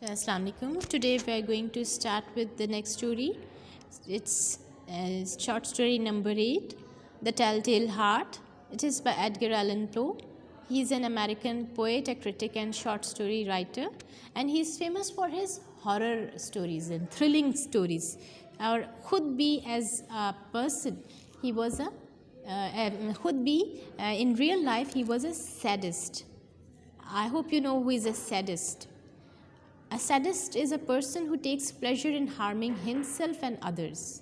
So, Assalamu alaikum. Today we are going to start with the next story. It's short story number 8, The Telltale Heart. It is by Edgar Allan Poe. He is an American poet, a critic and short story writer, and he is famous for his horror stories and thrilling stories. Or khud bhi as a person, he was in real life he was a sadist. I hope you know who is a sadist. A sadist is a person who takes pleasure in harming himself and others.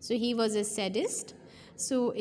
So he was a sadist. So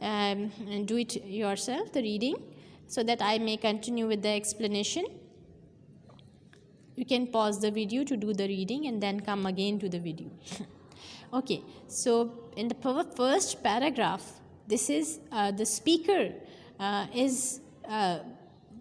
and do it yourself, the reading, so that I may continue with the explanation. You can pause the video to do the reading and then come again to the video. Okay, so in the first paragraph, this is the speaker is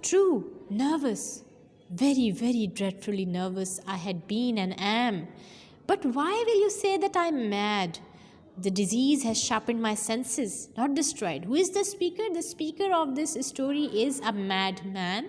True, nervous, very, very dreadfully nervous I had been and am. But why will you say that I'm mad? The disease has sharpened my senses, not destroyed. Who is the speaker? The speaker of this story is a madman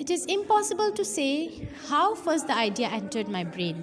It is impossible to say how first the idea entered my brain.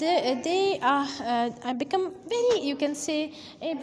they become very, you can say,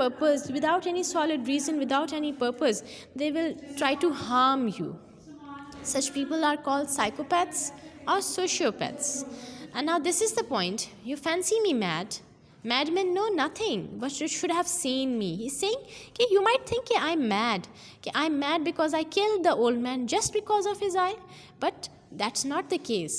purpose, without any solid reason, without any purpose, they will try to harm you. Such people are called psychopaths or sociopaths. And now this is the point. You fancy me mad? Madmen know nothing, but you should have seen me. He's saying that you might think that I'm mad. That I'm mad because I killed the old man just because of his eye. But that's not the case.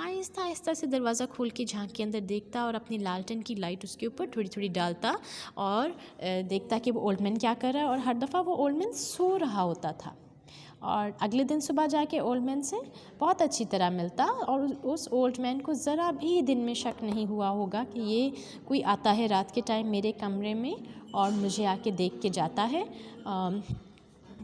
آہستہ آہستہ سے دروازہ کھول کے جھانک کے اندر دیکھتا اور اپنی لالٹن کی لائٹ اس کے اوپر تھوڑی تھوڑی ڈالتا اور دیکھتا کہ وہ اولڈ مین کیا کر رہا ہے، اور ہر دفعہ وہ اولڈ مین سو رہا ہوتا تھا. اور اگلے دن صبح جا کے اولڈ مین سے بہت اچھی طرح ملتا، اور اس اولڈ مین کو ذرا بھی دن میں شک نہیں ہوا ہوگا کہ یہ کوئی آتا ہے رات کے ٹائم میرے کمرے میں اور مجھے آ کے دیکھ کے جاتا ہے،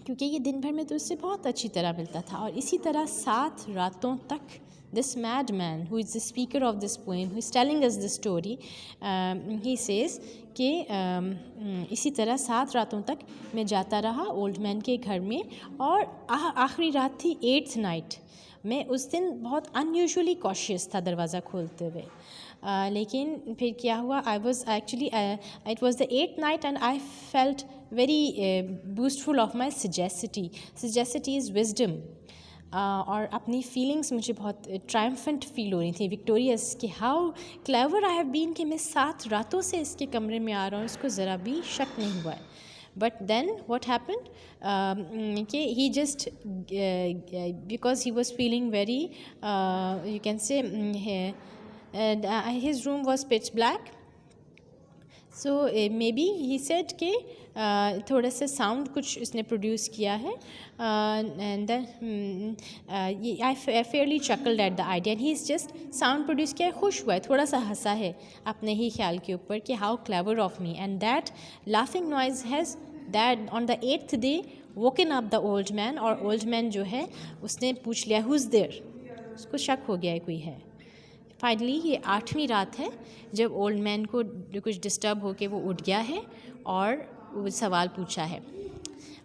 کیونکہ یہ دن بھر میں تو اس سے بہت اچھی طرح ملتا تھا. اور اسی طرح 7 راتوں تک this madman who is the speaker of this poem, who is telling us the story, he says کہ اسی طرح 7 راتوں تک میں جاتا رہا اولڈ مین کے گھر میں، اور آخری رات تھی 8th نائٹ. میں اس دن بہت انیوژلی کاشیس تھا دروازہ کھولتے ہوئے، لیکن پھر کیا ہوا، I was actually it was the 8th night and I felt very boastful of my sagacity. Sagacity is wisdom. اور اپنی فیلنگس مجھے بہت ٹرائمفنٹ فیل ہو رہی تھی، وکٹوریس، کہ how clever I have been, کہ میں 7 راتوں سے اس کے کمرے میں آ رہا ہوں، اس کو ذرا بھی شک نہیں ہوا ہے. بٹ دین واٹ ہیپنڈ کہ he just because he was feeling very you can say his room was pitch black. So maybe he said کہ تھوڑا سا ساؤنڈ کچھ اس نے پروڈیوس کیا ہے، and I fairly chuckled at the idea, and he is just sound produce کیا ہے، خوش ہوا ہے، تھوڑا سا ہنسا ہے اپنے ہی خیال کے اوپر کہ how clever of me. And that laughing noise has that on the 8th day ووکن up the old man. اور اولڈ مین جو ہے اس نے پوچھ لیا ہوز دیر، اس کو شک ہو گیا ہے کوئی ہے. فائنلی یہ 8ویں رات ہے جب اولڈ مین کو کچھ ڈسٹرب ہو کے وہ اٹھ گیا ہے اور وہ سوال پوچھا ہے.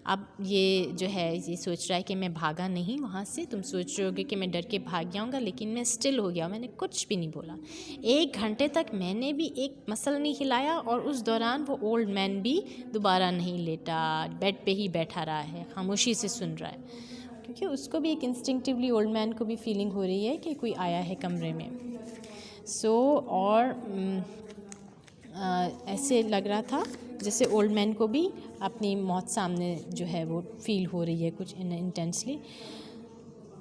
اب یہ جو ہے یہ سوچ رہا ہے کہ میں بھاگا نہیں وہاں سے، تم سوچ رہے ہوگے کہ میں ڈر کے بھاگ جاؤں گا، لیکن میں اسٹل ہو گیا، میں نے کچھ بھی نہیں بولا. 1 گھنٹے تک میں نے بھی ایک مسل نہیں ہلایا، اور اس دوران وہ اولڈ مین بھی دوبارہ نہیں لیٹا، بیڈ پہ ہی بیٹھا رہا ہے، خاموشی سے سن رہا ہے، کیونکہ اس کو بھی ایک انسٹنکٹیولی اولڈ مین کو بھی فیلنگ ہو رہی ہے کہ کوئی آیا ہے کمرے میں. سو اور ایسے لگ رہا تھا جیسے اولڈ مین کو بھی اپنی موت سامنے جو ہے وہ فیل ہو رہی ہے کچھ انٹینسلی.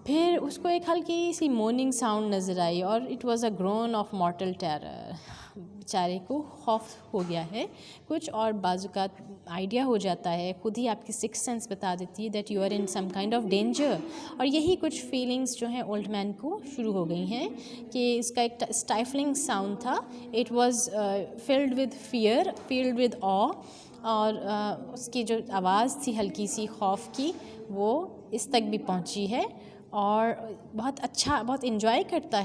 پھر اس کو ایک ہلکی سی مورننگ ساؤنڈ نظر آئی، اور it was a grown of mortal terror. بیچارے کو خوف ہو گیا ہے کچھ، اور بعض اوقات آئیڈیا ہو جاتا ہے، خود ہی آپ کی سکس سینس بتا دیتی ہے that you are in some kind of danger. اور یہی کچھ فیلنگس جو ہیں اولڈ مین کو شروع ہو گئی ہیں کہ اس کا ایک اسٹائفلنگ ساؤنڈ تھا. It was filled with fear, filled with awe, اور اس کی جو آواز تھی ہلکی سی خوف کی وہ اس تک بھی پہنچی ہے، اور بہت اچھا، بہت انجوائے کرتا ہے